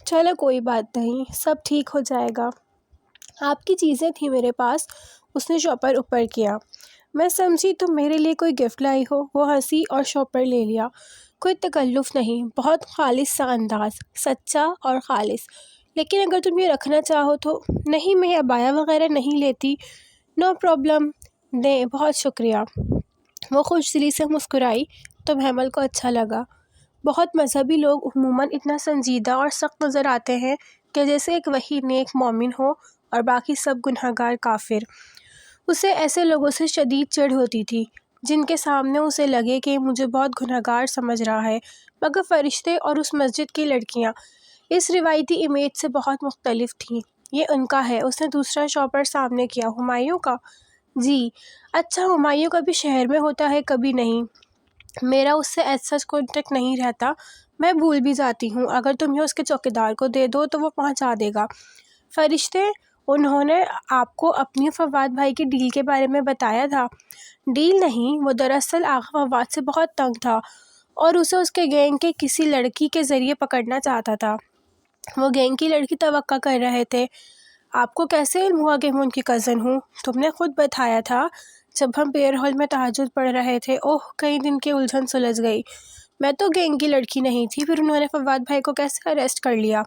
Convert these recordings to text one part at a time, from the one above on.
چلو کوئی بات نہیں، سب ٹھیک ہو جائے گا۔ آپ کی چیزیں تھیں میرے پاس، اس نے شاپر اوپر کیا۔ میں سمجھی تم میرے لیے کوئی گفٹ لائی ہو۔ وہ ہنسی اور شاپر لے لیا۔ کوئی تکلف نہیں، بہت خالص سا انداز، سچا اور خالص۔ لیکن اگر تم یہ رکھنا چاہو تو۔ نہیں، میں عبایا وغیرہ نہیں لیتی۔ نو پرابلم، دیں، بہت شکریہ۔ وہ خوش دلی سے مسکرائی تو محمل کو اچھا لگا۔ بہت مذہبی لوگ عموماً اتنا سنجیدہ اور سخت نظر آتے ہیں کہ جیسے ایک وہی نیک مومن ہو اور باقی سب گنہگار کافر۔ اسے ایسے لوگوں سے شدید چڑ ہوتی تھی جن کے سامنے اسے لگے کہ مجھے بہت گنہگار سمجھ رہا ہے، مگر فرشتے اور اس مسجد کی لڑکیاں اس روایتی امیج سے بہت مختلف تھیں۔ یہ ان کا ہے، اس نے دوسرا شاپر سامنے کیا۔ ہمایوں کا؟ جی۔ اچھا، ہمایوں کبھی شہر میں ہوتا ہے کبھی نہیں۔ میرا اس سے ایز سچ کانٹیکٹ نہیں رہتا، میں بھول بھی جاتی ہوں۔ اگر تمہیں اس کے چوکیدار کو دے دو تو وہ پہنچا دے گا۔ فرشتے، انہوں نے آپ کو اپنی فواد بھائی کی ڈیل کے بارے میں بتایا تھا؟ ڈیل نہیں، وہ دراصل آغا فواد سے بہت تنگ تھا اور اسے اس کے گینگ کے کسی لڑکی کے ذریعے پکڑنا چاہتا تھا۔ وہ گینگ کی لڑکی توقع کر رہے تھے۔ آپ کو کیسے علم ہوا کہ میں ان کی کزن ہوں؟ تم نے خود بتایا تھا جب ہم پریئر ہال میں تہجد پڑھ رہے تھے۔ اوہ، کئی دن کی الجھن سلجھ گئی۔ میں تو گینگ کی لڑکی نہیں تھی، پھر انہوں نے فواد بھائی کو کیسے اریسٹ کر لیا؟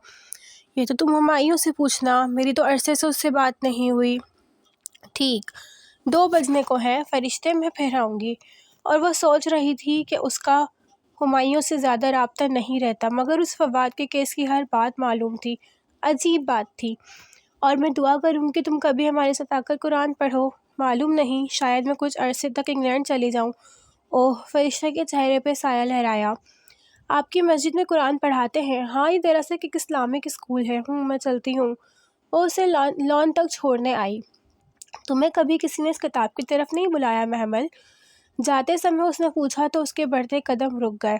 یہ تو تم ہمایوں سے پوچھنا، میری تو عرصے سے اس سے بات نہیں ہوئی۔ ٹھیک، 2 بجنے کو ہیں فرشتے، میں پھر آؤں گی۔ اور وہ سوچ رہی تھی کہ اس کا ہمایوں سے زیادہ رابطہ نہیں رہتا، مگر اس فواد کے کیس کی ہر بات معلوم تھی۔ عجیب بات تھی۔ اور میں دعا کروں کہ تم کبھی ہمارے ساتھ آ کر قرآن پڑھو۔ معلوم نہیں، شاید میں کچھ عرصے تک انگلینڈ چلی جاؤں۔ اوہ، فرشتے کے چہرے پہ سایہ لہرایا۔ آپ کی مسجد میں قرآن پڑھاتے ہیں؟ ہاں، یہ دراصل ایک اسلامک اسکول ہے۔ میں چلتی ہوں۔ وہ اسے لان تک چھوڑنے آئی۔ تمہیں کبھی کسی نے اس کتاب کی طرف نہیں بلایا محمل؟ جاتے سمے اس نے پوچھا تو اس کے بڑھتے قدم رک گئے۔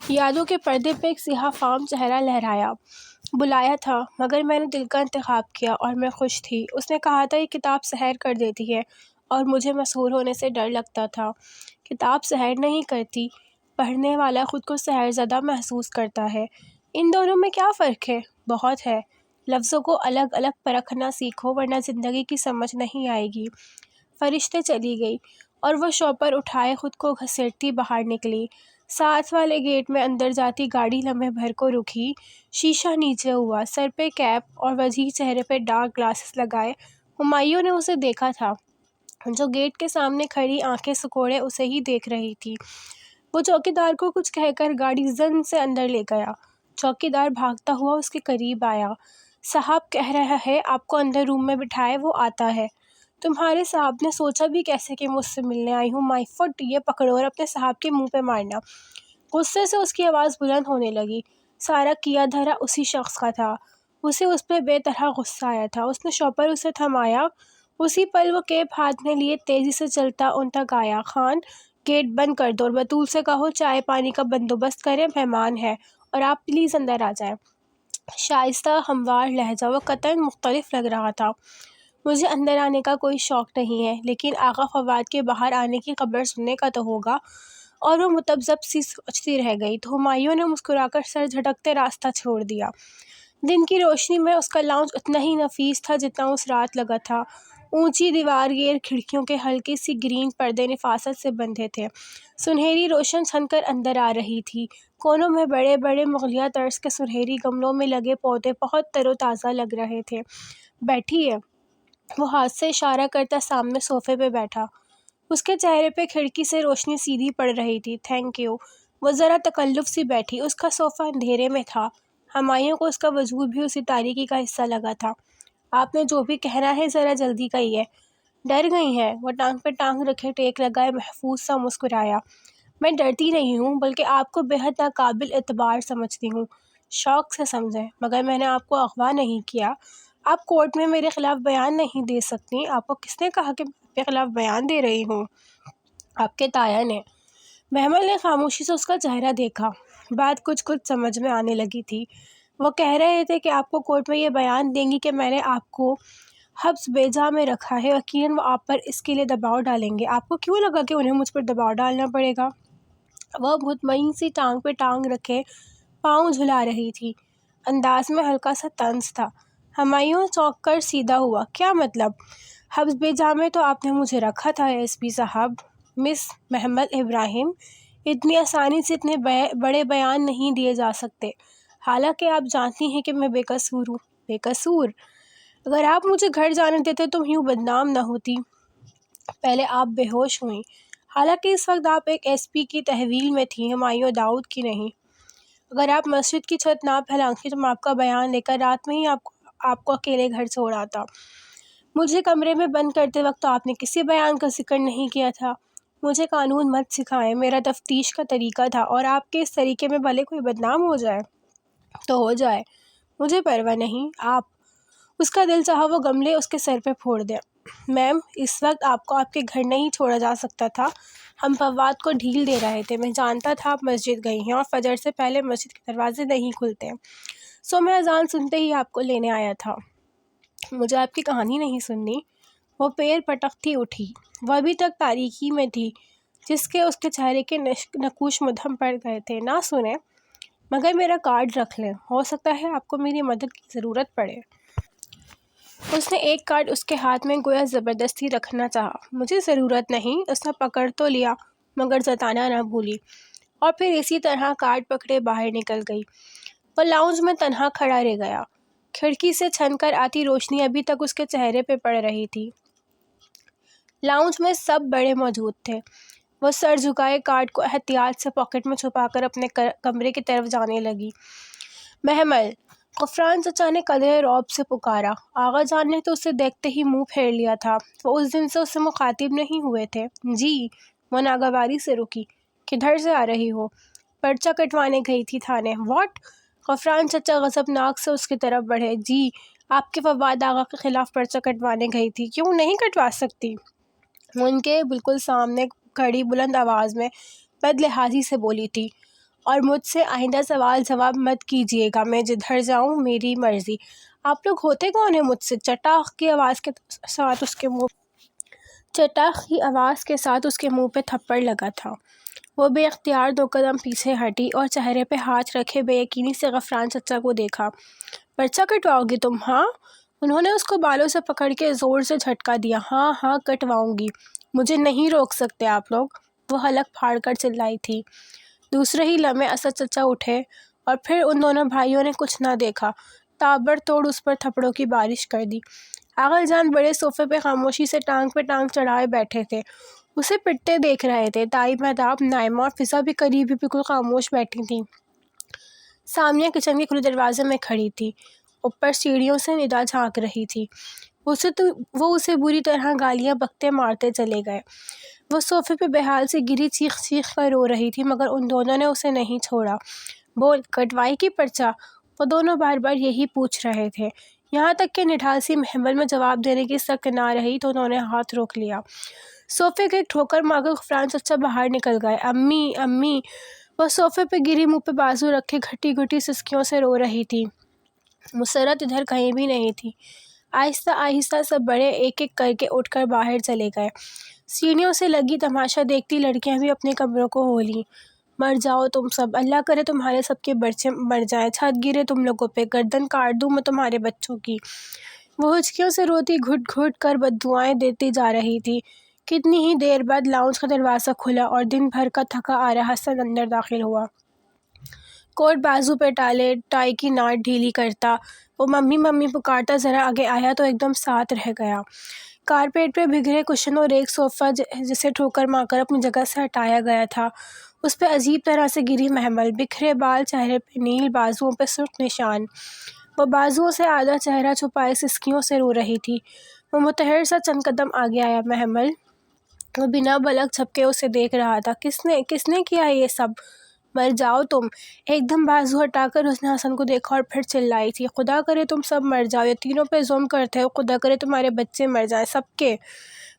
یادوں کے پردے پہ ایک سیاہ فام چہرہ لہرایا۔ بلایا تھا، مگر میں نے دل کا انتخاب کیا اور میں خوش تھی۔ اس نے کہا تھا یہ کتاب سحر کر دیتی ہے اور مجھے مسحور ہونے سے ڈر لگتا تھا۔ کتاب سحر نہیں کرتی، پڑھنے والا خود کو سحر زدہ محسوس کرتا ہے۔ ان دونوں میں کیا فرق ہے؟ بہت ہے۔ لفظوں کو الگ الگ پرکھنا سیکھو ورنہ زندگی کی سمجھ نہیں آئے گی۔ فرشتے چلی گئی اور وہ شاپر اٹھائے خود کو گھسیٹتی باہر نکلی۔ ساتھ والے گیٹ میں اندر جاتی گاڑی لمحے بھر کو رکی۔ شیشہ نیچے ہوا، سر پہ کیپ اور وجیح چہرے پہ ڈارک گلاسز لگائے ہمایوں نے اسے دیکھا تھا، جو گیٹ کے سامنے کھڑی آنکھیں سکوڑے اسے ہی دیکھ رہی تھی۔ وہ چوکیدار کو کچھ کہہ کر گاڑی زن سے اندر لے گیا۔ چوکیدار بھاگتا ہوا اس کے قریب آیا۔ صاحب کہہ رہا ہے آپ کو اندر روم میں بٹھائے، وہ آتا ہے۔ تمہارے صاحب نے سوچا بھی کیسے کہ مجھ سے ملنے آئی ہوں؟ مائی فٹ، یہ پکڑو اور اپنے صاحب کے منہ پہ مارنا۔ غصے سے اس کی آواز بلند ہونے لگی۔ سارا کیا دھرا اسی شخص کا تھا۔ اسے اس پہ بے طرح غصہ آیا تھا۔ اس نے شاپر اسے تھمایا۔ اسی پل وہ کیپ ہاتھ میں لیے تیزی سے چلتا ان تک آیا۔ خان، گیٹ بند کر دو اور بطول سے کہو چائے پانی کا بندوبست کرے، مہمان ہے، اور آپ پلیز اندر آ جائیں۔ شائستہ ہموار لہجہ، وہ قطعاً مختلف لگ رہا تھا۔ مجھے اندر آنے کا کوئی شوق نہیں ہے، لیکن آغا فواد کے باہر آنے کی خبر سننے کا تو ہوگا۔ اور وہ متذبذب سی سوچتی رہ گئی تو ہمایوں نے مسکرا کر سر جھٹکتے راستہ چھوڑ دیا۔ دن کی روشنی میں اس کا لاؤنج اتنا ہی نفیس تھا جتنا اس رات لگا تھا۔ اونچی دیوار گیر کھڑکیوں کے ہلکے سی گرین پردے نفاست سے بندھے تھے۔ سنہری روشن چھن کر اندر آ رہی تھی۔ کونوں میں بڑے بڑے مغلیہ طرز کے سنہری گملوں میں لگے پودے بہت تر و تازہ لگ رہے تھے۔ بیٹھیے، وہ ہاتھ سے اشارہ کرتا سامنے صوفے پہ بیٹھا۔ اس کے چہرے پہ کھڑکی سے روشنی سیدھی پڑ رہی تھی۔ Thank you. وہ ذرا تکلف سی بیٹھی۔ اس کا صوفہ اندھیرے میں تھا۔ ہمایوں کو اس کا وجود بھی اسی تاریکی کا حصہ لگا تھا۔ آپ نے جو بھی کہنا ہے ذرا جلدی کہیے۔ ڈر گئی ہیں؟ وہ ٹانگ پہ ٹانگ رکھے ٹیک لگائے محفوظ سا مسکرایا۔ میں ڈرتی نہیں ہوں، بلکہ آپ کو بے حد ناقابل اعتبار سمجھتی ہوں۔ شوق سے سمجھیں، مگر میں نے آپ کو اغوا نہیں کیا۔ آپ کورٹ میں میرے خلاف بیان نہیں دے سکتی۔ آپ کو کس نے کہا کہ میں آپ کے خلاف بیان دے رہی ہوں؟ آپ کے تایا نے۔ محمل نے خاموشی سے اس کا چہرہ دیکھا۔ بات کچھ سمجھ میں آنے لگی تھی۔ وہ کہہ رہے تھے کہ آپ کو کورٹ میں یہ بیان دیں گی کہ میں نے آپ کو حبس بے جا میں رکھا ہے۔ یقیناً وہ آپ پر اس کے لیے دباؤ ڈالیں گے۔ آپ کو کیوں لگا کہ انہیں مجھ پر دباؤ ڈالنا پڑے گا؟ وہ مطمئن سی ٹانگ پہ ٹانگ رکھے پاؤں جھلا رہی تھی۔ انداز میں ہلکا سا طنز تھا۔ ہمایوں چونک کر سیدھا ہوا۔ کیا مطلب؟ حبس بیجا میں تو آپ نے مجھے رکھا تھا ایس پی صاحب۔ مس محمد ابراہیم، اتنی آسانی سے اتنے بڑے بیان نہیں دیے جا سکتے، حالانکہ آپ جانتی ہیں کہ میں بے قصور ہوں۔ بے قصور؟ اگر آپ مجھے گھر جانے دیتے تو یوں بدنام نہ ہوتی۔ پہلے آپ بے ہوش ہوئیں، حالانکہ اس وقت آپ ایک ایس پی کی تحویل میں تھیں، ہمایوں داؤد کی نہیں۔ اگر آپ مسجد کی چھت نہ پھیلانتی تو میں آپ کا بیان لے کر رات میں ہی آپ کو اکیلے گھر چھوڑ آتا۔ مجھے کمرے میں بند کرتے وقت تو آپ نے کسی بیان کا ذکر نہیں کیا تھا۔ مجھے قانون مت سکھائیں، میرا تفتیش کا طریقہ تھا، اور آپ کے اس طریقے میں بھلے کوئی بدنام ہو جائے تو ہو جائے، مجھے پرواہ نہیں۔ آپ اس کا دل چاہا وہ گملے اس کے سر پہ پھوڑ دیں۔ میم، اس وقت آپ کو آپ کے گھر نہیں چھوڑا جا سکتا تھا، ہم فواد کو ڈھیل دے رہے تھے۔ میں جانتا تھا آپ مسجد گئی ہیں اور فجر سے پہلے مسجد کے دروازے نہیں کھلتے، سو میں اذان سنتے ہی آپ کو لینے آیا تھا۔ مجھے آپ کی کہانی نہیں سننی۔ وہ پیر پٹکتی اٹھی۔ وہ ابھی تک تاریکی میں تھی، جس کے اس کے چہرے کے نقوش مدھم پڑ گئے تھے۔ نہ سنیں، مگر میرا کارڈ رکھ لیں، ہو سکتا ہے آپ کو میری مدد کی ضرورت پڑے۔ اس نے ایک کارڈ اس کے ہاتھ میں گویا زبردستی رکھنا چاہا۔ مجھے ضرورت نہیں، اس نے پکڑ تو لیا مگر جتانا نہ بھولی، اور پھر اسی طرح کارڈ پکڑے باہر نکل گئی۔ وہ لاؤنج میں تنہا کھڑا رہ گیا۔ کھڑکی سے چھن کر آتی روشنی ابھی تک اس کے چہرے پہ پڑ رہی تھی۔ لاؤنج میں سب بڑے موجود تھے۔ وہ سر جھکائے کارڈ کو احتیاط سے پاکٹ میں چھپا کر اپنے کمرے کی طرف جانے لگی۔ محمل، غفران چچا نے قدرے رعب سے پکارا۔ آغا جان نے تو اسے دیکھتے ہی منہ پھیر لیا تھا، وہ اس دن سے اس سے مخاطب نہیں ہوئے تھے۔ جی؟ وہ ناگواری سے رکی۔ کدھر سے آ رہی ہو؟ پرچہ کٹوانے گئی تھی تھانے۔ واٹ؟ غفران چچا غضبناک سے اس کی طرف بڑھے۔ جی، آپ کے فواد آغا کے خلاف پرچہ کٹوانے گئی تھی۔ کیوں نہیں کٹوا سکتی؟ وہ ان کے بالکل سامنے کھڑی بلند آواز میں بد لحاظی سے بولی تھی، اور مجھ سے آئندہ سوال جواب مت کیجیے گا، میں جدھر جاؤں میری مرضی۔ آپ لوگ ہوتے کون ہیں مجھ سے؟ چٹاخ کی آواز کے ساتھ اس کے منہ پہ تھپڑ لگا تھا۔ وہ بے اختیار 2 قدم پیچھے ہٹی اور چہرے پہ ہاتھ رکھے بے یقینی سے غفران چچا کو دیکھا۔ پرچہ کٹواؤ گی تم؟ ہاں؟ انہوں نے اس کو بالوں سے پکڑ کے زور سے جھٹکا دیا۔ ہاں ہاں کٹواؤں گی، مجھے نہیں روک سکتے آپ لوگ، وہ حلق پھاڑ کر چلائی تھی۔ دوسرے ہی لمحے اسد چچا اٹھے، اور پھر ان دونوں بھائیوں نے کچھ نہ دیکھا، تابڑ توڑ اس پر تھپڑوں کی بارش کر دی۔ آغا جان بڑے صوفے پہ خاموشی سے ٹانگ پہ ٹانگ چڑھائے بیٹھے تھے، اسے پٹتے دیکھ رہے تھے۔ تائی، مہتاب، نائمہ اور فضا بھی قریب ہی بالکل خاموش بیٹھی تھیں۔ سامیہ کچن کے کھلے دروازے میں کھڑی تھی، اوپر سیڑھیوں سے ندا جھانک رہی تھی۔ وہ اسے بری طرح گالیاں بکتے مارتے چلے گئے۔ وہ صوفے پہ بے حال سے گری چیخ چیخ کر رو رہی تھی، مگر ان دونوں نے اسے نہیں چھوڑا۔ بول، کٹوائی کی پرچہ؟ وہ دونوں بار بار یہی پوچھ رہے تھے، یہاں تک کہ نڈھال محمل میں جواب دینے کی سک نہ رہی تو انہوں نے ہاتھ روک لیا۔ صوفے کے ایک ٹھوکر مار کر غفران چچا باہر نکل گئے۔ امی، امی! وہ صوفے پہ گری منہ پہ بازو رکھے گھٹی گھٹی سسکیوں سے رو رہی تھی۔ مسرت ادھر کہیں بھی نہیں تھی۔ آہستہ آہستہ سب بڑے ایک ایک کر کے اٹھ کر باہر چلے گئے۔ سیڑھیوں سے لگی تماشا دیکھتی لڑکیاں بھی اپنے کمروں کو ہو لیں۔ مر جاؤ تم سب، اللہ کرے تمہارے سب کے بچے مر جائیں، چھت گرے تم لوگوں پہ، گردن کاٹ دوں میں تمہارے بچوں کی۔ وہ ہچکیوں سے روتی گھٹ گھٹ کر بددعائیں دیتی جا رہی تھی۔ کتنی ہی دیر بعد لاؤنج کا دروازہ کھلا اور دن بھر کا تھکا آ رہا سن اندر داخل ہوا۔ کوٹ بازو پہ ٹالے، ٹائی کی ناٹ ڈھیلی کرتا، وہ ممی ممی پکارتا ذرا آگے آیا تو ایک دم ساتھ رہ گیا۔ کارپیٹ پہ بکھرے کشن اور ایک صوفہ جسے ٹھوکر مار کر اپنی جگہ سے ہٹایا گیا تھا، اس پہ عجیب طرح سے گری محمل، بکھرے بال، چہرے پہ نیل، بازوؤں پہ سرخ نشان۔ وہ بازوؤں سے آدھا چہرہ چھپائے سسکیوں سے رو رہی تھی۔ وہ متحر سا چند قدم آگے آیا۔ محمل، وہ بنا پلک جھپکے اسے دیکھ رہا تھا۔ کس نے کیا یہ سب؟ مر جاؤ تم! ایک دم بازو ہٹا کر اس نے حسن کو دیکھا اور پھر چلائی تھی، خدا کرے تم سب مر جاؤ، یتیموں پہ ظلم کرتے ہو، خدا کرے تمہارے بچے مر جائیں سب کے۔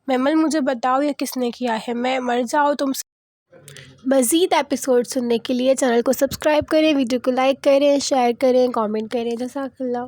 محمل، مجھے بتاؤ یہ کس نے کیا ہے؟ مر جاؤ تم سب۔ مزید ایپیسوڈ سننے کے لیے چینل کو سبسکرائب کریں، ویڈیو کو لائک کریں، شیئر کریں، کامنٹ کریں۔ جزاک اللہ۔